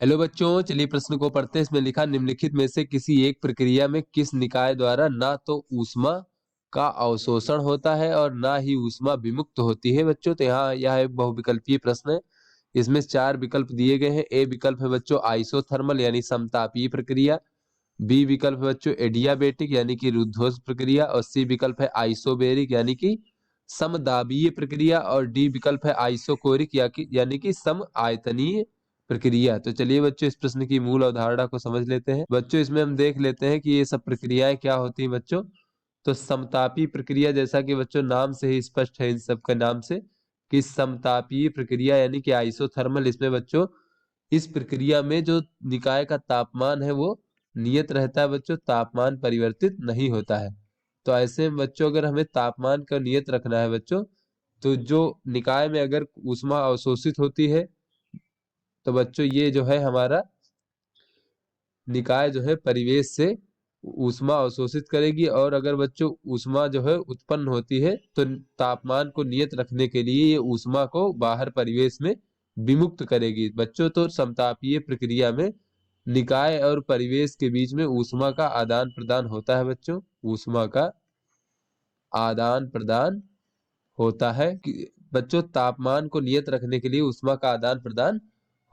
Hello बच्चों, चलिए प्रश्न को पढ़ते हैं। इसमें लिखा निम्नलिखित में से किसी एक प्रक्रिया में किस निकाय द्वारा ना तो ऊष्मा का अवशोषण होता है और ना ही ऊष्मा विमुक्त होती है। बच्चों तो यहाँ यह एक बहुविकल्पीय प्रश्न है। इसमें 4 विकल्प दिए गए हैं। ए विकल्प है बच्चों आइसोथर्मल यानी समतापीय प्रक्रिया। बी विकल्प है बच्चों एडियाबेटिक यानी कि रुद्धोष्म प्रक्रिया। और सी विकल्प है आइसोबेरिक यानी कि समदाबीय प्रक्रिया। और डी विकल्प है आइसोकोरिक यानी कि सम आयतनीय प्रक्रिया। तो चलिए बच्चों इस प्रश्न की मूल अवधारणा को समझ लेते हैं। बच्चों इसमें हम देख लेते हैं कि ये सब प्रक्रियाएं क्या होती हैं बच्चों। तो समतापी प्रक्रिया, जैसा कि बच्चों नाम से ही स्पष्ट है इन सब का नाम से कि समतापीय प्रक्रिया यानी कि आइसोथर्मल। इसमें बच्चों इस प्रक्रिया में जो निकाय का तापमान है वो नियत रहता है बच्चों, तापमान परिवर्तित नहीं होता है। तो ऐसे में बच्चों अगर हमें तापमान का नियत रखना है बच्चों, तो जो निकाय में अगर ऊष्मा अवशोषित होती है तो बच्चों ये जो है हमारा निकाय जो है परिवेश से ऊष्मा अवशोषित करेगी। और अगर बच्चों ऊष्मा जो है उत्पन्न होती है तो तापमान को नियत रखने के लिए ये ऊष्मा को बाहर परिवेश में विमुक्त करेगी। बच्चों तो समतापीय प्रक्रिया में निकाय और परिवेश के बीच में ऊष्मा का आदान प्रदान होता है। बच्चों ऊष्मा का आदान प्रदान होता है कि बच्चों तापमान को नियत रखने के लिए ऊष्मा का आदान प्रदान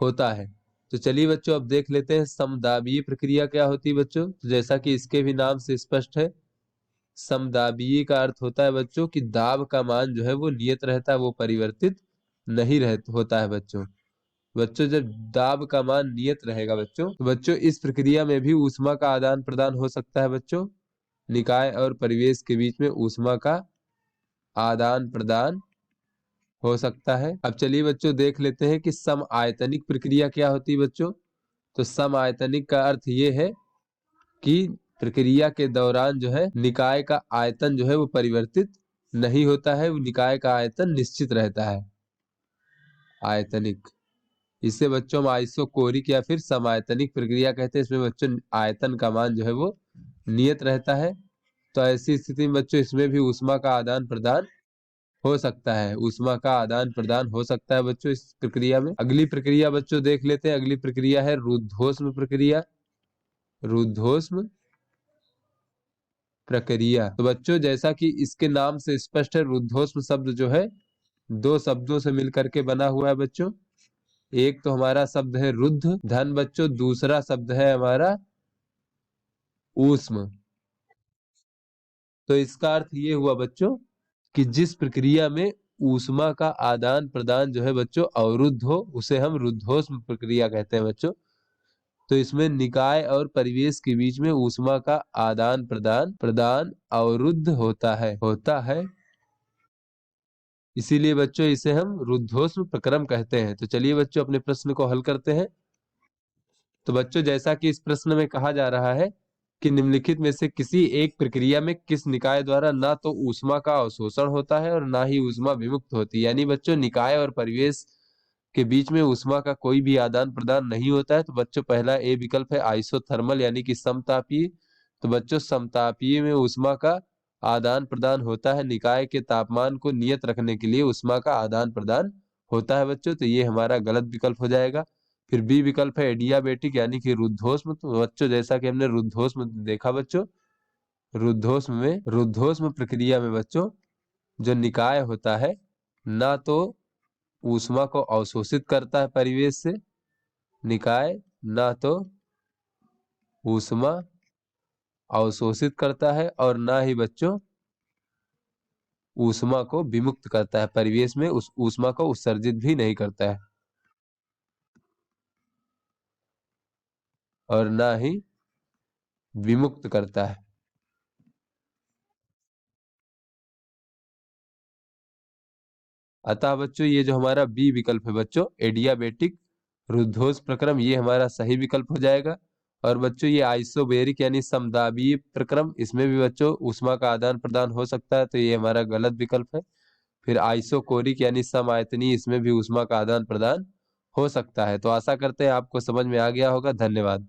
होता है। तो चलिए बच्चों अब देख लेते हैं समदाबीय प्रक्रिया क्या होती है बच्चों। तो जैसा कि इसके भी नाम से स्पष्ट है, समदाबीय का अर्थ होता है बच्चों कि दाब का मान जो है वो नियत रहता है, वो परिवर्तित नहीं होता है बच्चों। बच्चों जब दाब का मान नियत रहेगा बच्चों, तो बच्चों इस प्रक्रिया में भी ऊष्मा का आदान प्रदान हो सकता है बच्चों। निकाय और परिवेश के बीच में ऊष्मा का आदान प्रदान हो सकता है। अब चलिए बच्चों देख लेते हैं कि सम आयतनिक प्रक्रिया क्या होती है बच्चों। तो सम आयतनिक का अर्थ ये है कि प्रक्रिया के दौरान जो है निकाय का आयतन जो है वो परिवर्तित नहीं होता है, वो निकाय का आयतन निश्चित रहता है। आयतनिक, इसे बच्चों हम आइसोकोरिक या फिर समायतनिक प्रक्रिया कहते हैं। इसमें बच्चों आयतन का मान जो है वो नियत रहता है। तो ऐसी स्थिति में बच्चों इसमें भी ऊष्मा का आदान प्रदान हो सकता है, ऊष्मा का आदान प्रदान हो सकता है बच्चों इस प्रक्रिया में। अगली प्रक्रिया बच्चों देख लेते हैं। अगली प्रक्रिया है रुद्धोष्म प्रक्रिया। रुद्धोष्म प्रक्रिया, तो बच्चों जैसा कि इसके नाम से स्पष्ट है, रुद्धोष्म शब्द जो है 2 शब्दों से मिलकर के बना हुआ है बच्चों। एक तो हमारा शब्द है रुद्ध धन बच्चों, दूसरा शब्द है हमारा ऊष्म। तो इसका अर्थ ये हुआ बच्चों कि जिस प्रक्रिया में ऊष्मा का आदान प्रदान जो है बच्चों अवरुद्ध हो उसे हम रुद्धोष्म प्रक्रिया कहते हैं बच्चों। तो इसमें निकाय और परिवेश के बीच में ऊष्मा का आदान प्रदान अवरुद्ध होता है। इसीलिए बच्चों इसे हम रुद्धोष्म प्रक्रम कहते हैं। तो चलिए बच्चों अपने प्रश्न को हल करते हैं। तो बच्चों जैसा कि इस प्रश्न में कहा जा रहा है कि निम्नलिखित में से किसी एक प्रक्रिया में किस निकाय द्वारा ना तो ऊष्मा का अवशोषण होता है और ना ही ऊष्मा विमुक्त होती है। यानी बच्चों निकाय और परिवेश के बीच में ऊष्मा का कोई भी आदान प्रदान नहीं होता है। तो बच्चों पहला ए विकल्प है आइसोथर्मल यानी कि समतापीय। तो बच्चों समतापीय में ऊष्मा का आदान प्रदान होता है, निकाय के तापमान को नियत रखने के लिए ऊष्मा का आदान प्रदान होता है बच्चों। तो ये हमारा गलत विकल्प हो जाएगा। फिर बी विकल्प है एडियाबेटिक यानी कि रुद्धोष्म। तो बच्चों जैसा कि हमने रुद्धोष्म देखा बच्चों, रुद्धोष्म प्रक्रिया में बच्चों जो निकाय होता है ना तो ऊष्मा को अवशोषित करता है परिवेश से, निकाय ना तो ऊष्मा अवशोषित करता है और ना ही बच्चों ऊष्मा को विमुक्त करता है, परिवेश में उस ऊष्मा को उत्सर्जित भी नहीं करता है और ना ही विमुक्त करता है। अतः बच्चों ये जो हमारा बी विकल्प है बच्चों एडियाबेटिक रुद्धोष्म प्रक्रम, ये हमारा सही विकल्प हो जाएगा। और बच्चों ये आइसोबेरिक यानी समदाबीय प्रक्रम, इसमें भी बच्चों ऊष्मा का आदान प्रदान हो सकता है, तो ये हमारा गलत विकल्प है। फिर आइसोकोरिक यानी समआयतनीय, इसमें भी ऊष्मा का आदान प्रदान हो सकता है। तो आशा करते हैं आपको समझ में आ गया होगा। धन्यवाद।